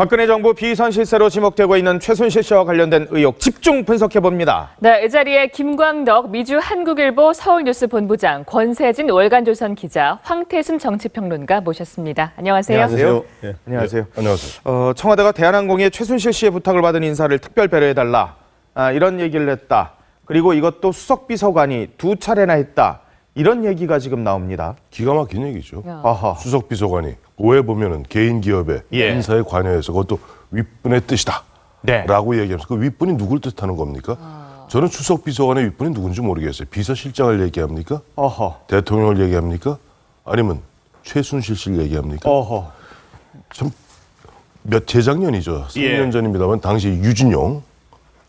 박근혜 정부 비선 실세로 지목되고 있는 최순실 씨와 관련된 의혹 집중 분석해봅니다. 네, 이 자리에 김광덕 미주 한국일보 서울뉴스 본부장, 권세진 월간조선 기자, 황태순 정치평론가 모셨습니다. 안녕하세요. 안녕하세요. 네. 안녕하세요. 안녕하세요. 청와대가 대한항공에 최순실 씨의 부탁을 받은 인사를 특별 배려해달라. 이런 얘기를 했다. 그리고 이것도 수석비서관이 2차례나 했다. 이런 얘기가 지금 나옵니다. 기가 막힌 얘기죠. 아하. 수석비서관이 왜 보면은 개인 기업의 예. 인사에 관여해서 그것도 윗분의 뜻이다. 네. 라고 얘기하면서 그 윗분이 누굴 뜻하는 겁니까? 저는 수석비서관의 윗분이 누군지 모르겠어요. 비서실장을 얘기합니까? 어허. 대통령을 얘기합니까? 아니면 최순실 씨를 얘기합니까? 어허. 참 재작년이죠. 3년 예. 전입니다만 당시 유진용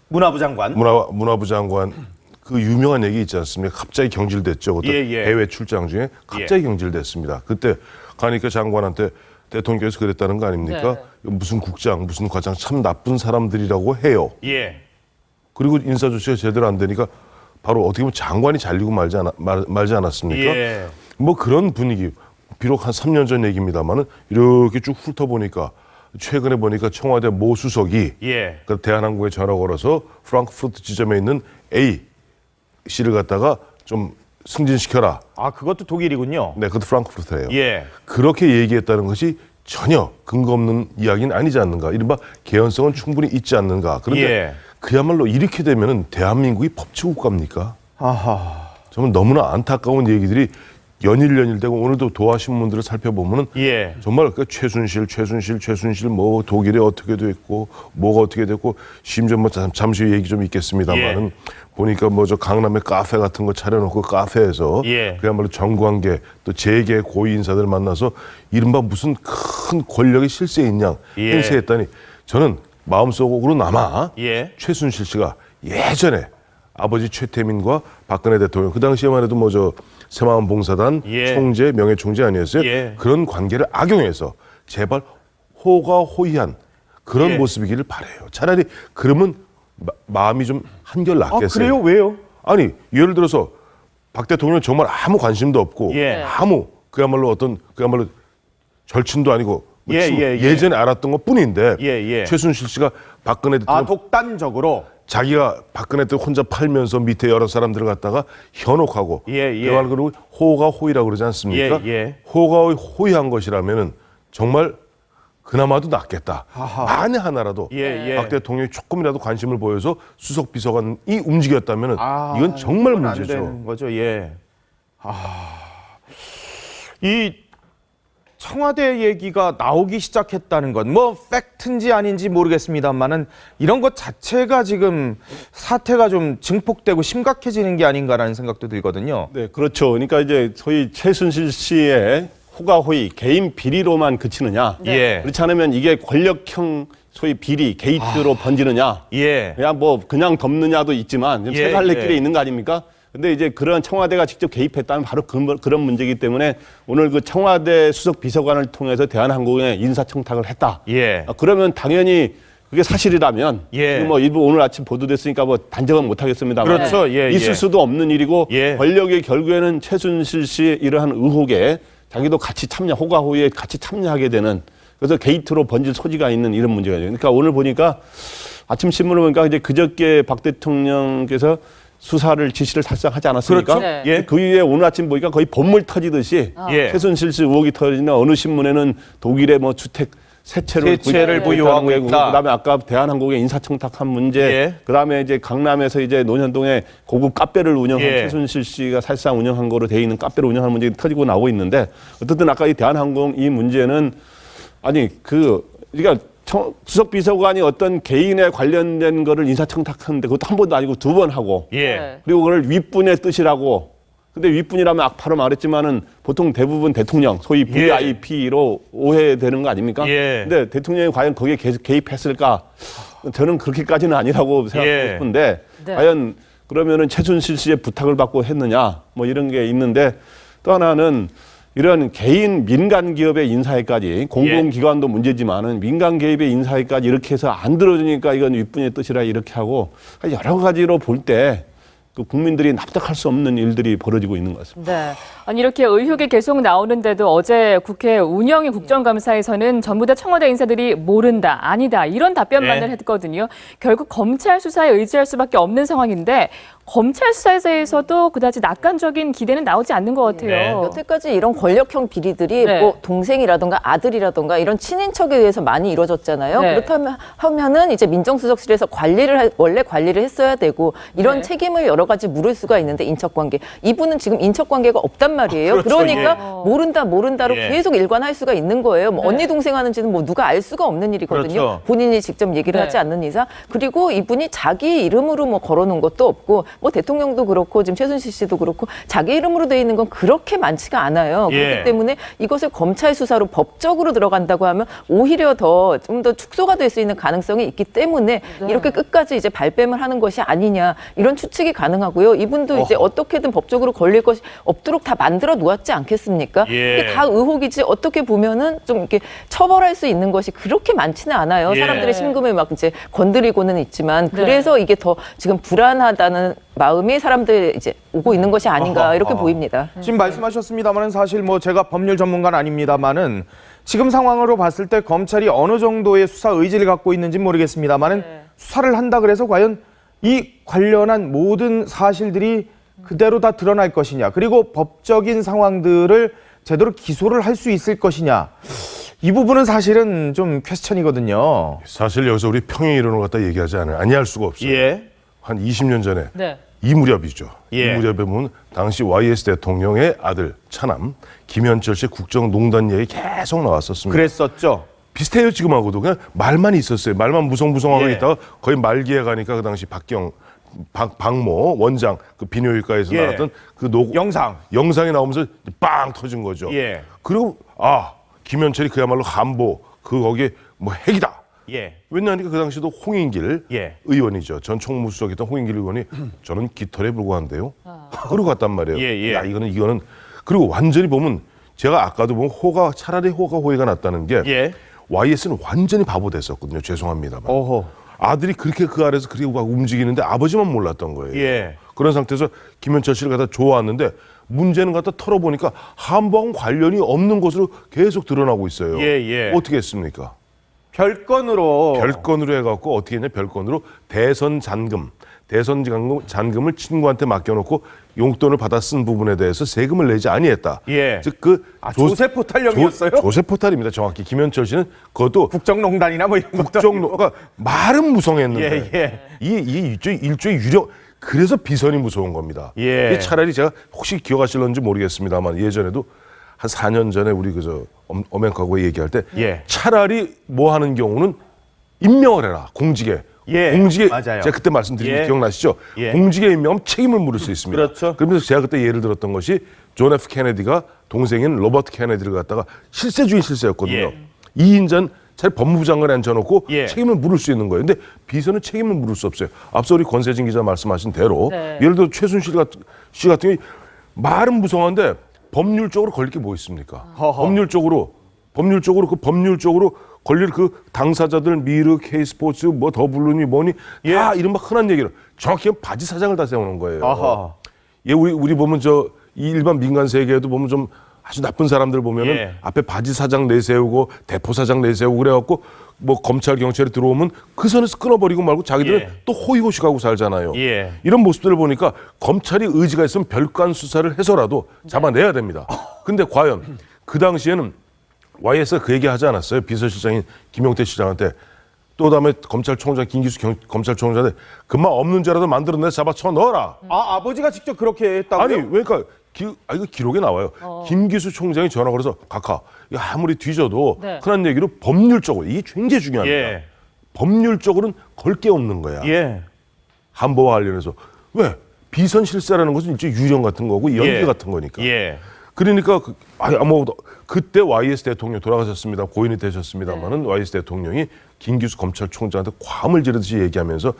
문화부 장관. 문화부 장관 그 유명한 얘기 있지 않습니까? 갑자기 경질됐죠. 그것도 예, 예. 해외 출장 중에 갑자기 경질됐습니다. 그때 가니까 장관한테 대통령께서 그랬다는 거 아닙니까? 무슨 국장, 무슨 과장 참 나쁜 사람들이라고 해요. 예. 그리고 인사 조치가 제대로 안 되니까 바로 어떻게 보면 장관이 잘리고 말지 않았습니까? 예. 뭐 그런 분위기. 비록 한 3년 전 얘기입니다만은 이렇게 쭉 훑어보니까 최근에 보니까 청와대 모 수석이 예. 그 대한항공에 전화 걸어서 프랑크푸르트 지점에 있는 A 씨를 갖다가 좀 승진시켜라. 그것도 독일이군요. 네, 그것도 프랑크푸르트예요. 예. 그렇게 얘기했다는 것이 전혀 근거 없는 이야기는 아니지 않는가. 이른바 개연성은 충분히 있지 않는가. 그런데 예. 그야말로 이렇게 되면은 대한민국이 법치국가입니까? 아하. 정말 너무나 안타까운 얘기들이 연일되고 오늘도 도하신문들을 살펴보면은 예. 정말 그 최순실 뭐 독일에 어떻게 됐고 뭐가 어떻게 됐고 심지어 뭐 잠시 후에 얘기 좀 있겠습니다만은 보니까 뭐 저 강남에 카페 같은 거 차려놓고 카페에서 예. 그야말로 정관계 또 재계 고위 인사들 만나서 이른바 무슨 큰 권력의 실세 있냐 예. 행세했다니 저는 마음속으로나마 예. 최순실 씨가 예전에 아버지 최태민과 박근혜 대통령 그 당시에만 해도 뭐 저 새마을봉사단 예. 총재 명예총재 아니었어요? 예. 그런 관계를 악용해서 제발 호가호위한 그런 예. 모습이기를 바라요. 차라리 그러면 마음이 좀 한결 낫겠어요. 그래요? 왜요? 아니 예를 들어서 박 대통령 정말 아무 관심도 없고 예. 아무 그야말로 절친도 아니고 뭐 예. 예전에 알았던 것뿐인데 예. 최순실 씨가 박근혜 대통령 독단적으로. 자기가 박근혜 때 혼자 팔면서 밑에 여러 사람들을 갖다가 현혹하고 예. 대화를 그러고 호가호위라고 그러지 않습니까? 예. 호가호위한 것이라면은 정말 그나마도 낫겠다. 아하. 만에 하나라도 예. 박 대통령이 조금이라도 관심을 보여서 수석 비서관이 움직였다면은 이건 정말 그건 안 문제죠. 되는 거죠. 예. 이 청와대 얘기가 나오기 시작했다는 건 뭐 팩트인지 아닌지 모르겠습니다만은 이런 것 자체가 지금 사태가 좀 증폭되고 심각해지는 게 아닌가라는 생각도 들거든요. 네, 그렇죠. 그러니까 이제 소위 최순실 씨의 호가호위, 개인 비리로만 그치느냐. 예. 그렇지 않으면 이게 권력형 소위 비리, 게이트로 번지느냐. 예. 그냥 그냥 덮느냐도 있지만 예, 세 갈래길에 예. 있는 거 아닙니까? 근데 이제 그런 청와대가 직접 개입했다면 바로 그런 문제이기 때문에 오늘 그 청와대 수석 비서관을 통해서 대한항공에 인사청탁을 했다. 예. 그러면 당연히 그게 사실이라면 예. 뭐 일부 오늘 아침 보도됐으니까 뭐 단정은 못하겠습니다만 그렇죠. 예. 있을 수도 없는 일이고 예. 권력이 결국에는 최순실 씨의 이러한 의혹에 자기도 같이 호가호위에 같이 참여하게 되는 그래서 게이트로 번질 소지가 있는 이런 문제가 있어요. 그러니까 오늘 보니까 아침 신문을 보니까 이제 그저께 박 대통령께서 수사를 지시를 사실상 하지 않았습니까? 그렇죠. 네. 예. 그 이후에 오늘 아침 보니까 거의 본물 터지듯이 예. 최순실 씨 의혹이 터지는 어느 신문에는 독일의 뭐 주택 세 채를 보유하고 있다. 그다음에 아까 대한항공의 인사청탁한 문제, 예. 그다음에 이제 강남에서 이제 논현동에 고급 카페를 운영한 예. 최순실 씨가 사실상 운영한 거로 돼 있는 카페를 운영하는 문제가 터지고 나오고 있는데 어쨌든 아까 이 대한항공 이 문제는 그러니까 수석 비서관이 어떤 개인에 관련된 거를 인사청탁하는데 그것도 한 번도 아니고 2번 하고 예. 그리고 그걸 윗분의 뜻이라고. 근데 윗분이라면 바로 말했지만은 보통 대부분 대통령, 소위 VIP로 오해되는 거 아닙니까? 예. 근데 대통령이 과연 거기에 개입했을까? 저는 그렇게까지는 아니라고 생각하고 예. 싶은데 네. 과연 그러면은 최순실 씨의 부탁을 받고 했느냐? 뭐 이런 게 있는데 또 하나는 이런 개인 민간 기업의 인사에까지 공공기관도 문제지만은 민간 기업의 인사에까지 이렇게 해서 안 들어주니까 이건 윗분의 뜻이라 이렇게 하고 여러 가지로 볼 때 그 국민들이 납득할 수 없는 일들이 벌어지고 있는 것 같습니다. 네. 아니 이렇게 의혹이 계속 나오는데도 어제 국회 운영위 국정감사에서는 전부 다 청와대 인사들이 모른다, 아니다 이런 답변만을 네. 했거든요. 결국 검찰 수사에 의지할 수밖에 없는 상황인데 검찰 수사에 대해서도 그다지 낙관적인 기대는 나오지 않는 것 같아요. 네. 여태까지 이런 권력형 비리들이 네. 뭐 동생이라든가 아들이라든가 이런 친인척에 의해서 많이 이루어졌잖아요. 네. 그렇다면 하면은 이제 민정수석실에서 원래 관리를 했어야 되고 이런 네. 책임을 여러 가지 물을 수가 있는데 인척관계 이분은 지금 인척관계가 없단 말이에요. 그렇죠. 그러니까 예. 모른다로 예. 계속 일관할 수가 있는 거예요. 뭐 네. 언니 동생 하는지는 뭐 누가 알 수가 없는 일이거든요. 그렇죠. 본인이 직접 얘기를 네. 하지 않는 이상. 그리고 이분이 자기 이름으로 뭐 걸어놓은 것도 없고 뭐 대통령도 그렇고 지금 최순실 씨도 그렇고 자기 이름으로 돼 있는 건 그렇게 많지가 않아요. 예. 그렇기 때문에 이것을 검찰 수사로 법적으로 들어간다고 하면 오히려 더 좀 더 축소가 될 수 있는 가능성이 있기 때문에 이렇게 끝까지 이제 발뺌을 하는 것이 아니냐 이런 추측이 가능하고요. 이분도 이제 어떻게든 법적으로 걸릴 것이 없도록 다 만들어 놓았지 않겠습니까? 예. 이게 다 의혹이지 어떻게 보면은 좀 이렇게 처벌할 수 있는 것이 그렇게 많지는 않아요. 예. 사람들의 심금을 막 이제 건드리고는 있지만 네. 그래서 이게 더 지금 불안하다는 마음이 사람들 이제 오고 있는 것이 아닌가 이렇게 보입니다. 지금 말씀하셨습니다만은 사실 뭐 제가 법률 전문가는 아닙니다만은 지금 상황으로 봤을 때 검찰이 어느 정도의 수사 의지를 갖고 있는지 모르겠습니다만은 네. 수사를 한다 그래서 과연 이 관련한 모든 사실들이 그대로 다 드러날 것이냐 그리고 법적인 상황들을 제대로 기소를 할 수 있을 것이냐 이 부분은 사실은 좀 퀘스천이거든요. 사실 여기서 우리 평행 이론을 갖다 얘기하지 않아요. 아니할 수가 없어요. 예. 한 20년 전에 네. 이 무렵이죠. 예. 이 무렵에 보면 당시 YS 대통령의 아들 차남 김현철 씨 국정농단 얘기 계속 나왔었습니다. 그랬었죠. 비슷해요 지금하고도 그냥 말만 있었어요. 말만 무성무성하고 예. 있다가 거의 말기에 가니까 그 당시 박모 원장 그 비뇨기과에서 예. 나왔던 그 영상이 나오면서 빵 터진 거죠. 예. 그리고 김현철이 그야말로 한보 거기에 뭐 핵이다. 예. 왜냐하니까 그 당시도 홍인길 예. 의원이죠. 전 총무수석이었던 홍인길 의원이 저는 깃털에 불과한데요. 그러고 갔단 말이에요. 예, 예. 야 이거는 그리고 완전히 보면 제가 아까도 보면 차라리 호의가 났다는 게 예. YS는 완전히 바보 됐었거든요. 죄송합니다만. 어허. 아들이 그렇게 그 아래서 그렇게 막 움직이는데 아버지만 몰랐던 거예요. 예. 그런 상태에서 김현철 씨를 갖다 좋아왔는데 문제는 갖다 털어보니까 한보하고 관련이 없는 것으로 계속 드러나고 있어요. 예, 예. 어떻게 했습니까? 별건으로 해갖고 어떻게 했냐 별건으로 대선 잔금을 친구한테 맡겨놓고 용돈을 받아 쓴 부분에 대해서 세금을 내지 아니했다. 예. 즉 조세 포탈령이었어요? 조세 포탈입니다. 정확히 김현철 씨는 그것도 국정농단이나 뭐 이런 것도 그러니까 말은 무성했는데 예, 예. 이 일종의 유령 그래서 비선이 무서운 겁니다. 예. 이게 차라리 제가 혹시 기억하실런지 모르겠습니다만 예전에도 한 4년 전에 우리 어맹하고 얘기할 때 예. 차라리 뭐 하는 경우는 임명을 해라 공직에. 예, 공직에 맞아요. 제가 그때 말씀드린 게 예. 기억나시죠? 예. 공직에 임명하면 책임을 물을 수 있습니다. 그렇죠. 그러면서 제가 그때 예를 들었던 것이 존 F 케네디가 동생인 로버트 케네디를 갖다가 실세였거든요. 예. 2인 전 차라리 법무부 장관에 앉혀놓고 예. 책임을 물을 수 있는 거예요. 근데 비서는 책임을 물을 수 없어요. 앞서 우리 권세진 기자 말씀하신 대로 네. 예를 들어 최순실 씨 같은 경우 말은 무성한데 법률적으로 걸릴 게 뭐 있습니까? 허허. 법률적으로 걸릴 그 당사자들 미르, K스포츠, 뭐 더블루니 뭐니 다 이른바 흔한 얘기를 정확히 하면 바지 사장을 다 세우는 거예요. 아하. 예, 우리 보면 이 일반 민간 세계에도 보면 좀 아주 나쁜 사람들 보면은 예. 앞에 바지 사장 내세우고 대포 사장 내세우고 그래갖고 뭐 검찰 경찰이 들어오면 그 선에서 끊어버리고 말고 자기들은 예. 또 호의호식하고 살잖아요. 예. 이런 모습들을 보니까 검찰이 의지가 있으면 별관 수사를 해서라도 잡아내야 됩니다. 근데 과연 그 당시에는 YS가 그 얘기 하지 않았어요. 비서실장인 김용태 시장한테 또 다음에 검찰총장 김기수 검찰총장한테 그만 없는 죄라도 만들어내서 잡아쳐 넣어라. 아버지가 직접 그렇게 했다고요? 아니 그러니까 이거 기록에 나와요. 김기수 총장이 전화 걸어서 각하 이거 아무리 뒤져도 네. 흔한 얘기로 법률적으로 이게 굉장히 중요합니다. 예. 법률적으로는 걸 게 없는 거야. 예. 한보와 관련해서 왜 비선 실세라는 것은 일종의 유령 같은 거고 연기 예. 같은 거니까. 예. 그러니까 그때 YS 대통령 돌아가셨습니다. 고인이 되셨습니다만은 YS 대통령이 김기수 검찰총장한테 과음을 지르듯이 얘기하면서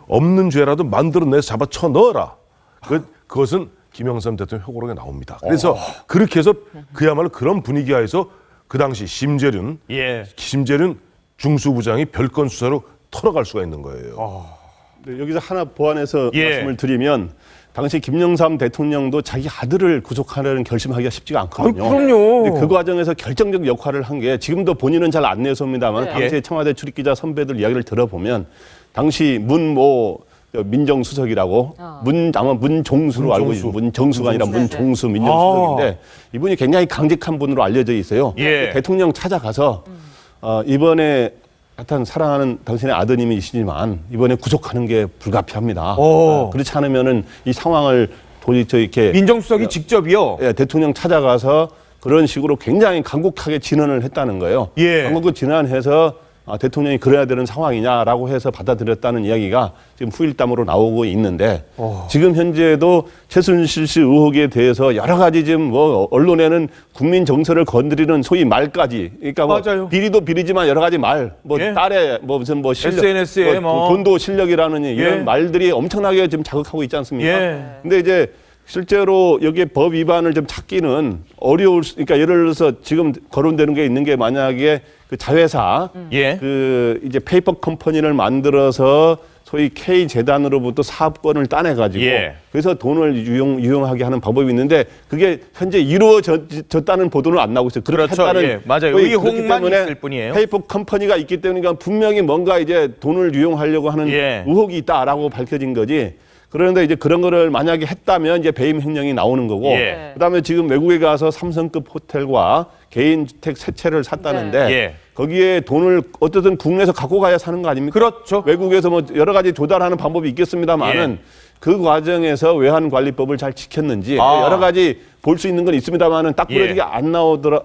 없는 죄라도 만들어내서 잡아쳐 넣어라. 그것은 김영삼 대통령 회고록에 나옵니다. 그래서 그렇게 해서 그야말로 그런 분위기 하에서 그 당시 심재륜 예. 중수부장이 별건 수사로 털어갈 수가 있는 거예요. 네, 여기서 하나 보완해서 예. 말씀을 드리면 당시 김영삼 대통령도 자기 아들을 구속하려는 결심하기가 쉽지가 않거든요. 그럼요. 근데 그 과정에서 결정적 역할을 한 게 지금도 본인은 잘 안 내서입니다만 네. 당시에 청와대 출입기자 선배들 이야기를 들어보면 당시 민정수석이라고 아마 문종수로 알고 있는 문정수가 아니라 문종수 민정수석인데 이분이 굉장히 강직한 분으로 알려져 있어요. 예. 대통령 찾아가서 이번에 하여튼 사랑하는 당신의 아드님이시지만 이번에 구속하는 게 불가피합니다. 그렇지 않으면은 이 상황을 도저히 이렇게 민정수석이 직접이요. 예, 대통령 찾아가서 그런 식으로 굉장히 간곡하게 진언을 했다는 거예요. 예. 간곡하게 진언해서 대통령이 그래야 되는 상황이냐라고 해서 받아들였다는 이야기가 지금 후일담으로 나오고 있는데 지금 현재도 최순실 씨 의혹에 대해서 여러 가지 지금 뭐 언론에는 국민 정서를 건드리는 소위 말까지 그러니까 뭐 맞아요. 비리도 비리지만 여러 가지 말 뭐 예. 딸의 뭐 무슨 뭐 실력 SNS에 뭐. 돈도 실력이라는 이런 예. 말들이 엄청나게 지금 자극하고 있지 않습니까? 예. 근데 이제 실제로 여기에 법 위반을 좀 찾기는 그러니까 예를 들어서 지금 거론되는 게 있는 게 만약에 그 자회사 예. 그 이제 페이퍼 컴퍼니를 만들어서 소위 K 재단으로부터 사업권을 따내가지고 예. 그래서 돈을 유용하게 하는 방법이 있는데 그게 현재 이루어졌다는 보도는 안 나오고 있어요. 그렇게 그렇죠. 했다는 예, 맞아요. 그렇기 의혹만 때문에 있을 뿐이에요. 페이퍼 컴퍼니가 있기 때문에 분명히 뭔가 이제 돈을 유용하려고 하는 예. 의혹이 있다라고 밝혀진 거지. 그런데 이제 그런 거를 만약에 했다면 이제 배임 횡령이 나오는 거고 예. 그다음에 지금 외국에 가서 삼성급 호텔과 개인 주택 세 채를 샀다는데 예. 거기에 돈을 어쨌든 국내에서 갖고 가야 사는 거 아닙니까? 그렇죠. 외국에서 뭐 여러 가지 조달하는 방법이 있겠습니다만은 예. 그 과정에서 외환관리법을 잘 지켰는지 아. 여러 가지 볼 수 있는 건 있습니다만은 딱 부러지게 예. 안 나오더라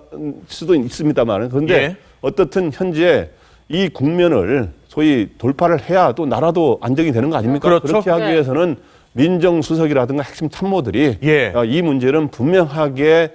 수도 있습니다만은 그런데 예. 어떻든 현재 이 국면을 소위 돌파를 해야 또 나라도 안정이 되는 거 아닙니까? 그렇죠. 그렇게 하기 네. 위해서는 민정수석이라든가 핵심 참모들이 예. 이 문제는 분명하게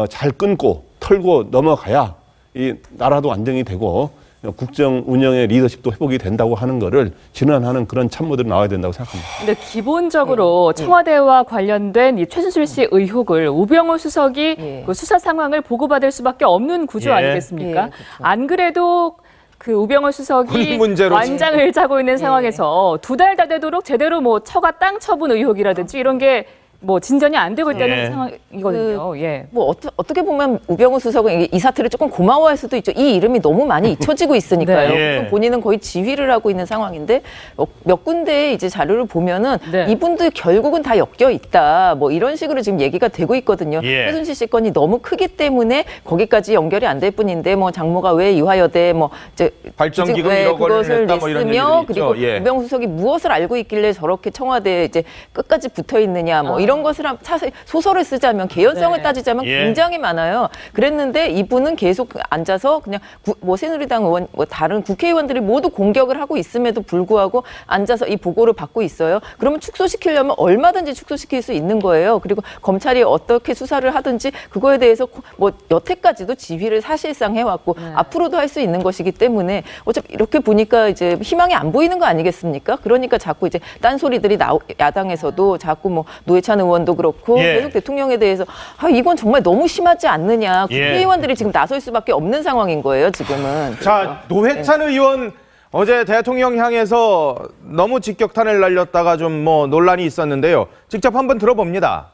잘 끊고 털고 넘어가야 이 나라도 안정이 되고 국정 운영의 리더십도 회복이 된다고 하는 거를 진언하는 그런 참모들이 나와야 된다고 생각합니다. 근데 기본적으로 청와대와 관련된 이 최순실 씨 의혹을 우병우 수석이 예. 그 수사 상황을 보고받을 수밖에 없는 구조 예. 아니겠습니까? 예, 그렇죠. 안 그래도 그 우병우 군 수석이 문제로 완장을 짜고 있는 상황에서 2달 다 되도록 제대로 뭐 처가 땅 처분 의혹이라든지 이런 게 뭐 진전이 안 되고 있다는 예. 상황이거든요. 예. 뭐 어떻게 보면 우병우 수석은 이 사태를 조금 고마워할 수도 있죠. 이 이름이 너무 많이 잊혀지고 있으니까요. 네. 예. 그럼 본인은 거의 지휘를 하고 있는 상황인데 몇 군데 이제 자료를 보면은 네. 이분도 결국은 다 엮여 있다. 뭐 이런 식으로 지금 얘기가 되고 있거든요. 예. 최순실 씨 건이 너무 크기 때문에 거기까지 연결이 안 될 뿐인데 뭐 장모가 왜 이화여대 뭐 이제 발전기금 왜 1억 원을 그것을 냈다 뭐 이런 냈으며 얘기도 있죠. 그리고 예. 우병우 수석이 무엇을 알고 있길래 저렇게 청와대에 이제 끝까지 붙어 있느냐 뭐 이런 것을 사실 소설을 쓰자면 개연성을 네. 따지자면 예. 굉장히 많아요. 그랬는데 이분은 계속 앉아서 그냥 뭐 새누리당 의원 뭐 다른 국회의원들이 모두 공격을 하고 있음에도 불구하고 앉아서 이 보고를 받고 있어요. 그러면 축소시키려면 얼마든지 축소시킬 수 있는 거예요. 그리고 검찰이 어떻게 수사를 하든지 그거에 대해서 뭐 여태까지도 지휘를 사실상 해왔고 앞으로도 할 수 있는 것이기 때문에 어차피 이렇게 보니까 이제 희망이 안 보이는 거 아니겠습니까? 그러니까 자꾸 이제 딴소리들이 야당에서도 자꾸 뭐 노회찬 의원도 그렇고 예. 계속 대통령에 대해서 이건 정말 너무 심하지 않느냐. 예. 국회의원들이 지금 나설 수밖에 없는 상황인 거예요, 지금은. 자, 노회찬 의원 어제 대통령 향해서 너무 직격탄을 날렸다가 좀 뭐 논란이 있었는데요. 직접 한번 들어봅니다.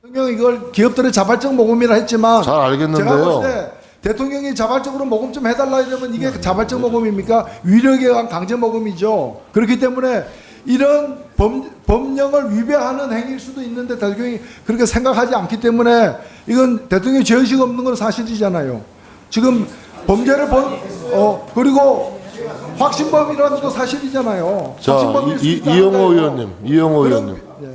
대통령이 이걸 기업들의 자발적 모금이라 했지만 잘 알겠는데요. 제가 볼 때 대통령이 자발적으로 모금 좀 해달라 이러면 이게 자발적 모금입니까? 위력에 의한 강제 모금이죠. 그렇기 때문에 이런 법령을 위배하는 행위일 수도 있는데 대통령이 그렇게 생각하지 않기 때문에 이건 대통령이 죄의식 없는 건 사실이잖아요. 지금 범죄를 그리고 확신범이라는 것도 사실이잖아요. 자, 확신범일 수 있다 이영호 하니까요. 의원님, 이영호 그럼- 의원님. 예.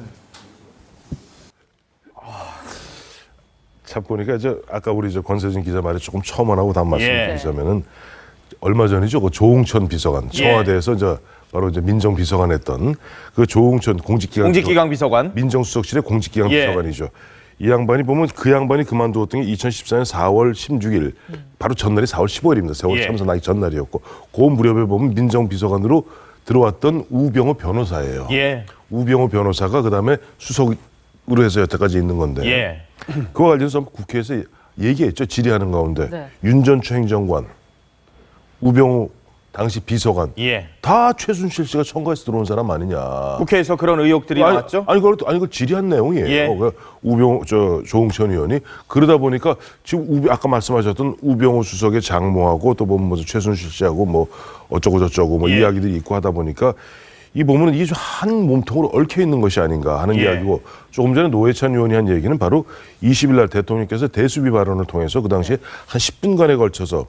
참 보니까 아까 우리 권세진 기자 말에 조금 첨언하고 다음 예. 말씀드리자면은 얼마 전이죠. 그 조홍천 비서관 예. 청와대에서 바로 민정비서관 했던 그 조홍천 공직기강 비서관. 민정수석실의 공직기강 예. 비서관이죠. 이 양반이 보면 그 양반이 그만두었던 게 2014년 4월 16일 바로 전날이 4월 15일입니다. 세월 예. 참사나기 전날이었고 그 무렵에 보면 민정비서관으로 들어왔던 우병우 변호사예요. 예. 우병우 변호사가 그다음에 수석으로 해서 여태까지 있는 건데 예. 그와 관련해서 국회에서 얘기했죠. 질의하는 가운데 네. 윤 전 추행정관, 우병우 당시 비서관 예. 다 최순실 씨가 청과에서 들어온 사람 아니냐. 국회에서 그런 의혹들이 나왔죠? 아니 그걸 질의한 내용이에요. 예. 조홍천 의원이 그러다 보니까 지금 아까 말씀하셨던 우병우 수석의 장모하고 또 뭐 최순실 씨하고 뭐 어쩌고 저쩌고 뭐 예. 이야기들이 있고 하다 보니까 이 보면은 이게 좀 한 몸통으로 얽혀 있는 것이 아닌가 하는 예. 이야기고 조금 전에 노회찬 의원이 한 얘기는 바로 20일 날 대통령께서 대수비 발언을 통해서 그 당시에 한 10분간에 걸쳐서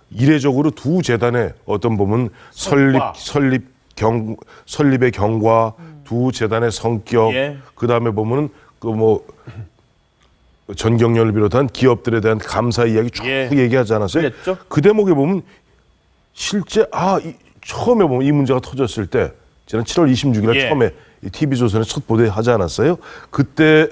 이례적으로 두 재단의 어떤 보면 설립의 경과, 두 재단의 성격, 예. 그 다음에 보면은 그 뭐 전경련을 비롯한 기업들에 대한 감사 이야기 쭉 예. 얘기하지 않았어요? 그랬죠. 그 대목에 보면 실제 처음에 보면 이 문제가 터졌을 때 지난 7월 26일 예. 처음에 TV조선에 첫 보도하지 않았어요? 그때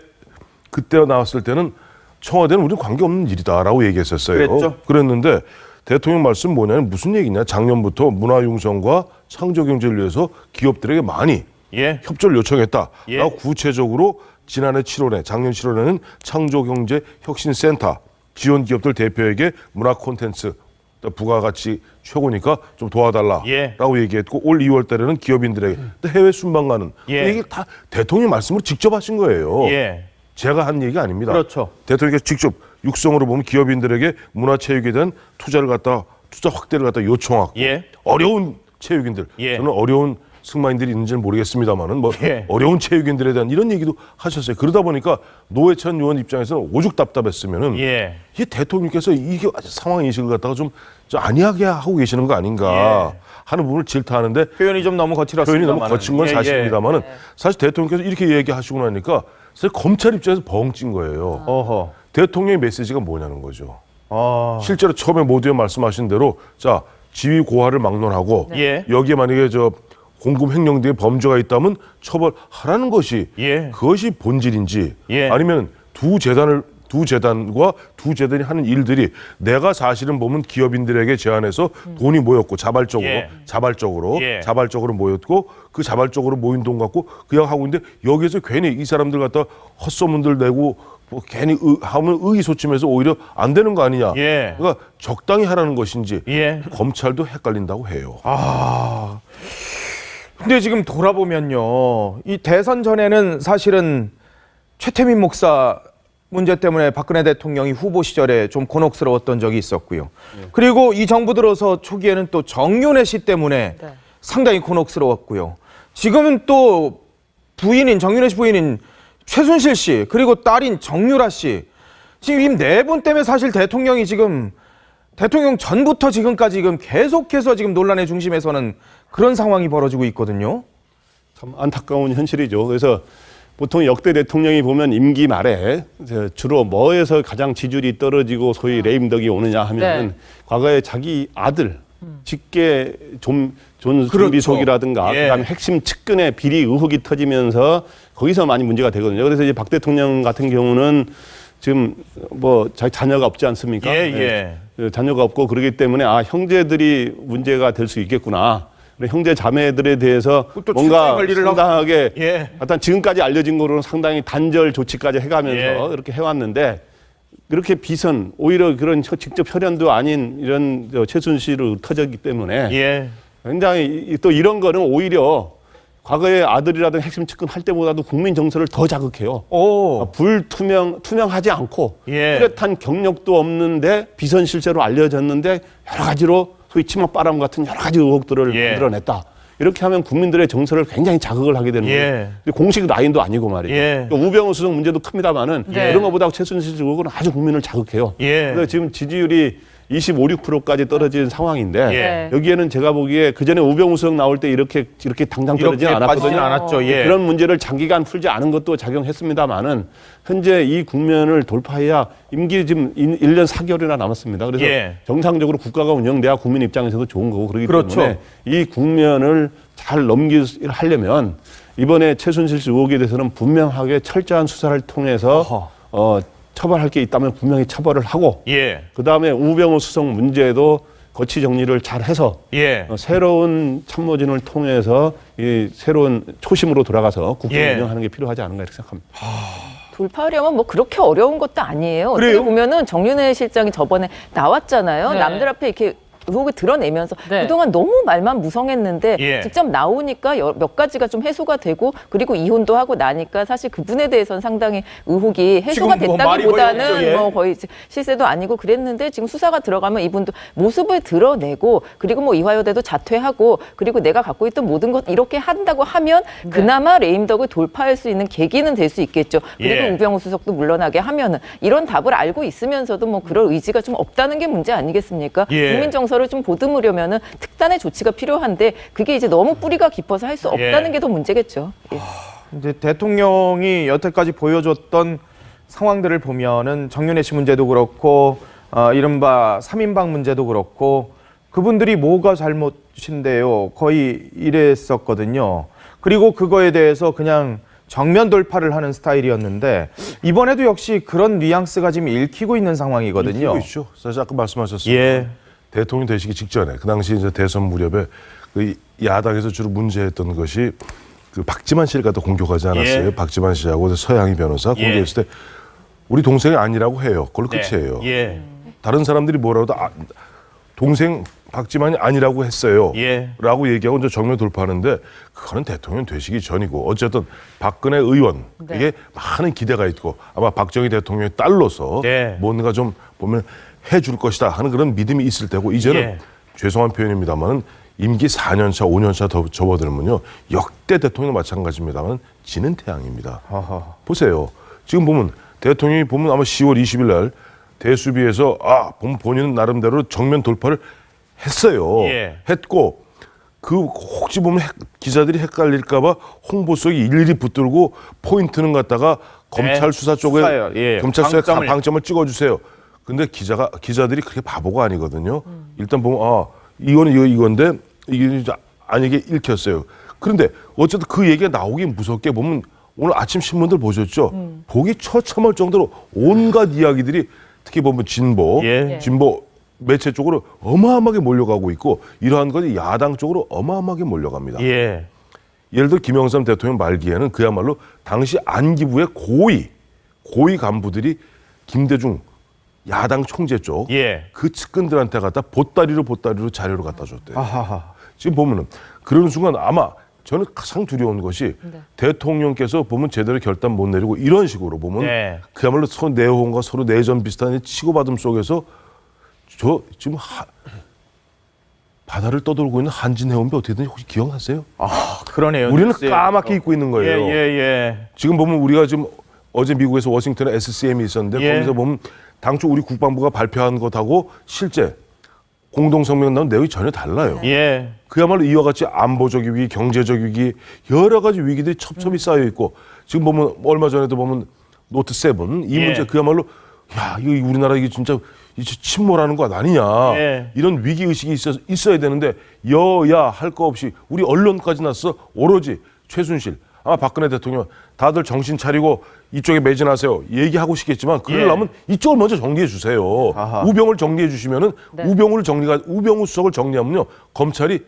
나왔을 때는 청와대는 우리는 관계없는 일이다라고 얘기했었어요. 그랬죠. 그랬는데 대통령 말씀 뭐냐면 무슨 얘기냐? 작년부터 문화융성과 창조경제를 위해서 기업들에게 많이 예. 협조를 요청했다. 예. 라고 구체적으로 작년 7월에는 창조경제혁신센터 지원 기업들 대표에게 문화 콘텐츠 부가가치 최고니까 좀 도와달라라고 예. 얘기했고 올 2월 달에는 기업인들에게 또 해외 순방 가는 예. 이게 다 대통령 말씀으로 직접 하신 거예요. 예. 제가 한 얘기 아닙니다. 그렇죠. 대통령께서 직접 육성으로 보면 기업인들에게 문화체육에 대한 투자 확대를 갖다 요청하고 예. 어려운 체육인들 예. 저는 어려운 승마인들이 있는지는 모르겠습니다만은 뭐 예. 어려운 체육인들에 대한 이런 얘기도 하셨어요. 그러다 보니까 노회찬 의원 입장에서는 오죽 답답했으면은 예. 이 대통령께서 이게 상황 인식을 갖다가 좀 아니하게 하고 계시는 거 아닌가 예. 하는 부분을 질타하는데 표현이 좀 너무 거칠었습니다. 표현이 너무 거친 건 사실입니다만은 사실 대통령께서 이렇게 얘기하시고 나니까 사실 검찰 입장에서 벙 찐 거예요. 어허. 대통령의 메시지가 뭐냐는 거죠. 아. 실제로 처음에 모두에 말씀하신 대로 자 지위 고하를 막론하고 예. 여기에 만약에 공급 횡령 등의 범죄가 있다면 처벌하라는 것이 예. 그것이 본질인지 예. 아니면 두 재단이 하는 일들이 내가 사실은 보면 기업인들에게 제안해서 돈이 모였고 자발적으로 모였고 그 자발적으로 모인 돈 갖고 그냥 하고 있는데 여기에서 괜히 이 사람들 갖다 헛소문들 내고 뭐 괜히 하면 의기소침해서 오히려 안 되는 거 아니냐. 예. 그러니까 적당히 하라는 것인지 예. 검찰도 헷갈린다고 해요. 근데 지금 돌아보면요. 이 대선 전에는 사실은 최태민 목사 문제 때문에 박근혜 대통령이 후보 시절에 좀 곤혹스러웠던 적이 있었고요. 그리고 이 정부 들어서 초기에는 또 정윤회 씨 때문에 네. 상당히 곤혹스러웠고요. 지금은 또 정윤회 씨 부인인 최순실 씨 그리고 딸인 정유라 씨 지금 이 네 분 때문에 사실 대통령 전부터 지금까지 계속해서 지금 논란의 중심에서는 그런 상황이 벌어지고 있거든요. 참 안타까운 현실이죠. 그래서 보통 역대 대통령이 보면 임기 말에 주로 뭐에서 가장 지지율이 떨어지고 소위 레임덕이 오느냐 하면 네. 과거에 자기 아들 직계 존 그렇죠. 준비속이라든가 예. 그다음에 핵심 측근의 비리 의혹이 터지면서 거기서 많이 문제가 되거든요. 그래서 이제 박 대통령 같은 경우는 지금 뭐 자녀가 없지 않습니까? 예. 네. 자녀가 없고 그러기 때문에 형제들이 문제가 될 수 있겠구나. 형제 자매들에 대해서 또 뭔가 관리를 상당하게 예. 일단 지금까지 알려진 거로는 상당히 단절 조치까지 해가면서 예. 이렇게 해왔는데 그렇게 비선 오히려 그런 직접 혈연도 아닌 이런 최순실을 터졌기 때문에 예. 굉장히 또 이런 거는 오히려 과거에 아들이라든 핵심 측근 할 때보다도 국민 정서를 더 자극해요. 오. 투명하지 않고 예. 뚜렷한 경력도 없는데 비선 실세로 알려졌는데 여러 가지로 소위 치맛바람 같은 여러 가지 의혹들을 예. 만들어냈다. 이렇게 하면 국민들의 정서를 굉장히 자극을 하게 되는 거예요. 예. 공식 라인도 아니고 말이에요. 예. 그러니까 우병우 수석 문제도 큽니다만은 네. 그런 것보다 최순실 의혹은 아주 국민을 자극해요. 예. 그래서 지금 지지율이 6%까지 떨어진 상황인데 예. 여기에는 제가 보기에 그 전에 우병우 수석 나올 때 이렇게 당장 떨어지지 이렇게 빠지진 않았거든요. 않았죠. 예. 그런 문제를 장기간 풀지 않은 것도 작용했습니다만은 현재 이 국면을 돌파해야 임기 지금 1년 4개월이나 남았습니다. 그래서 예. 정상적으로 국가가 운영돼야 국민 입장에서도 좋은 거고 그렇기 그렇죠. 때문에 이 국면을 잘 넘기려면 이번에 최순실 씨 의혹에 대해서는 분명하게 철저한 수사를 통해서 처벌할 게 있다면 분명히 처벌을 하고 예. 그다음에 우병우 수석 문제도 거치 정리를 잘 해서 예. 새로운 참모진을 통해서 이 새로운 초심으로 돌아가서 국정 예. 운영하는 게 필요하지 않은가 이렇게 생각합니다. 돌파하려면 뭐 그렇게 어려운 것도 아니에요. 그래요? 어떻게 보면은 정윤회 실장이 저번에 나왔잖아요. 네. 남들 앞에 이렇게 의혹을 드러내면서 네. 그동안 너무 말만 무성했는데 예. 직접 나오니까 몇 가지가 좀 해소가 되고 그리고 이혼도 하고 나니까 사실 그분에 대해서는 상당히 의혹이 해소가 지금 뭐 말이 거의 없죠, 됐다기보다는 예. 뭐 거의 실세도 아니고 그랬는데 지금 수사가 들어가면 이분도 모습을 드러내고 그리고 뭐 이화여대도 자퇴하고 그리고 내가 갖고 있던 모든 것 이렇게 한다고 하면 그나마 레임덕을 돌파할 수 있는 계기는 될 수 있겠죠. 그리고 예. 우병우 수석도 물러나게 하면은 이런 답을 알고 있으면서도 뭐 그럴 의지가 좀 없다는 게 문제 아니겠습니까? 예. 국민 정서를 좀 보듬으려면은 특단의 조치가 필요한데 그게 이제 너무 뿌리가 깊어서 할 수 없다는 예. 게 더 문제겠죠. 예. 이제 대통령이 여태까지 보여줬던 상황들을 보면은 정윤회 씨 문제도 그렇고 이른바 3인방 문제도 그렇고 그분들이 뭐가 잘못인데요. 거의 이랬었거든요. 그리고 그거에 대해서 그냥 정면 돌파를 하는 스타일이었는데 이번에도 역시 그런 뉘앙스가 지금 읽히고 있는 상황이거든요. 읽히고 있죠. 사실 아까 말씀하셨습니다. 예. 대통령 되시기 직전에 그 당시 이제 대선 무렵에 그 야당에서 주로 문제했던 것이 그 박지만 씨를 갖다 공격하지 않았어요. 예. 박지만 씨하고 서양희 변호사 공격했을 때 우리 동생이 아니라고 해요. 그걸로 끝이에요. 예. 다른 사람들이 뭐라도 동생 박지만이 아니라고 했어요. 예. 라고 얘기하고 이제 정면 돌파하는데 그거는 대통령 되시기 전이고 어쨌든 박근혜 의원 이게 많은 기대가 있고 아마 박정희 대통령의 딸로서 네. 뭔가 좀 보면 해줄 것이다 하는 그런 믿음이 있을 테고 이제는 예. 죄송한 표현입니다만 임기 4년 차, 5년 차 더 접어들면요 역대 대통령 마찬가지입니다만 지는 태양입니다. 아하. 보세요. 지금 보면 대통령이 보면 아마 10월 20일 날 대수비에서 보면 본인은 나름대로 정면 돌파를 했어요. 예. 했고 그 혹시 보면 기자들이 헷갈릴까봐 홍보석이 일일이 붙들고 포인트는 갖다가 검찰 수사 쪽에 수사예요. 예. 검찰 수사에 방점을. 방점을 찍어주세요. 근데 기자들이 그렇게 바보가 아니거든요. 일단 보면 이거는 이건데 이게 아니게 읽혔어요. 그런데 어쨌든 그 얘기가 나오기 무섭게 보면 오늘 아침 신문들 보셨죠? 보기 처참할 정도로 온갖 이야기들이 특히 보면 진보 매체 쪽으로 어마어마하게 몰려가고 있고 이러한 것이 야당 쪽으로 어마어마하게 몰려갑니다. 예. 예를 들어 김영삼 대통령 말기에는 그야말로 당시 안기부의 고위 간부들이 김대중 야당 총재 쪽 예. 그 측근들한테 갖다 보따리로 자료를 갖다 줬대요. 아하하. 지금 보면은 그런 순간 아마 저는 가장 두려운 것이 대통령께서 보면 제대로 결단 못 내리고 이런 식으로 보면 네. 그야말로 서로 내호응과 서로 내전 비슷한 치고받음 속에서 저 지금 바다를 떠돌고 있는 한진 해운비 어떻게 되는지 혹시 기억나세요? 그러네요. 우리는 뉴스에. 까맣게 잊고 있는 거예요. 예. 지금 보면 우리가 지금 어제 미국에서 워싱턴에 SCM이 있었는데 예. 거기서 보면 당초 우리 국방부가 발표한 것하고 실제 공동성명 나온 내용이 전혀 달라요. 예. 그야말로 이와 같이 안보적 위기, 경제적 위기 여러 가지 위기들이 첩첩이 쌓여 있고 지금 보면 얼마 전에도 보면 노트 7 이 예. 문제 그야말로 이거 우리나라 이게 진짜 침몰하는 것 아니냐 예. 이런 위기 의식이 있어야 되는데 여야 할 거 없이 우리 언론까지 나서 오로지 최순실 아마 박근혜 대통령 다들 정신 차리고 이쪽에 매진하세요 얘기하고 싶겠지만 그러려면 이쪽을 먼저 정리해 주세요. 아하. 우병우를 정리해 주시면은 우병우 수석을 정리하면요 검찰이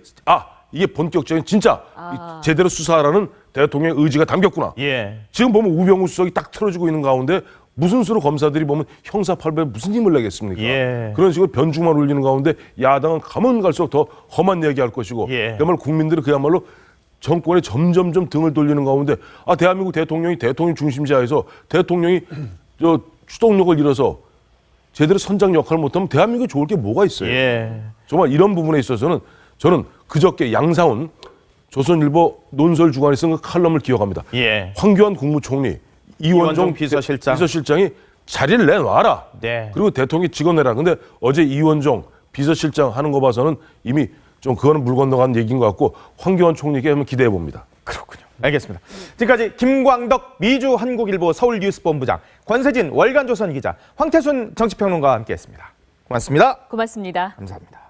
이게 본격적인 진짜 제대로 수사하라는 대통령의 의지가 담겼구나. 예. 지금 보면 우병우 수석이 딱 틀어지고 있는 가운데 무슨 수로 검사들이 보면 형사팔배에 무슨 힘을 내겠습니까? 예. 그런 식으로 변죽만 울리는 가운데 야당은 가면 갈수록 더 험한 얘기할 것이고 예. 그야말로 국민들은 그야말로 정권에 점점점 등을 돌리는 가운데 대한민국 대통령이 대통령 중심지하에서 대통령이 추동력을 잃어서 제대로 선장 역할을 못하면 대한민국에 좋을 게 뭐가 있어요? 예. 정말 이런 부분에 있어서는 저는 그저께 양상훈 조선일보 논설 주간에 쓴 그 칼럼을 기억합니다. 예. 황교안 국무총리, 이원종 비서실장이 자리를 내놔라. 네. 그리고 대통령이 찍어내라. 근데 어제 이원종 비서실장 하는 거 봐서는 이미 좀 그거는 물 건너간 얘기인 것 같고 황교안 총리에게 한번 기대해 봅니다. 그렇군요. 알겠습니다. 지금까지 김광덕 미주 한국일보 서울뉴스본부장, 권세진 월간조선 기자, 황태순 정치평론가와 함께했습니다. 고맙습니다. 고맙습니다. 감사합니다.